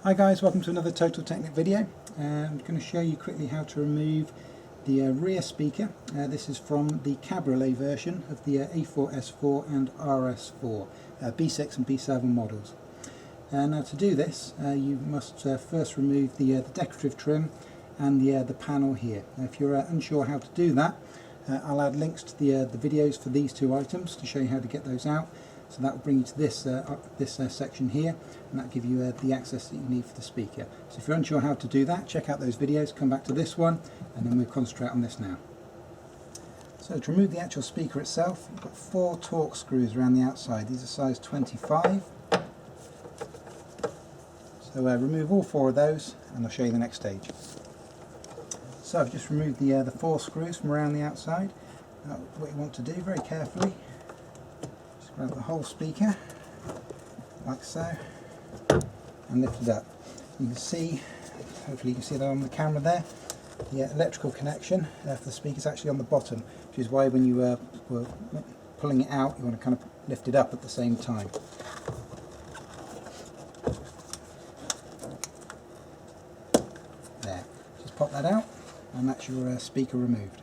Hi guys, welcome to another Total Technik video. I'm going to show you quickly how to remove the rear speaker. This is from the Cabriolet version of the A4, S4 and RS4, B6 and B7 models. Now to do this you must first remove the decorative trim and the panel here. Now, if you're unsure how to do that, I'll add links to the videos for these two items to show you how to get those out. So that will bring you to this section here, and that will give you the access that you need for the speaker. So if you're unsure how to do that, check out those videos, come back to this one, and then we'll concentrate on this now. So to remove the actual speaker itself, you've got 4 Torx screws around the outside. These are size 25. So remove all 4 of those, and I'll show you the next stage. So I've just removed the 4 screws from around the outside. Now, what you want to do very carefully, grab the whole speaker, like so, and lift it up. You can see, hopefully you can see that on the camera there, the electrical connection for the speaker is actually on the bottom, which is why when you were pulling it out, you want to kind of lift it up at the same time. There, just pop that out, and that's your speaker removed.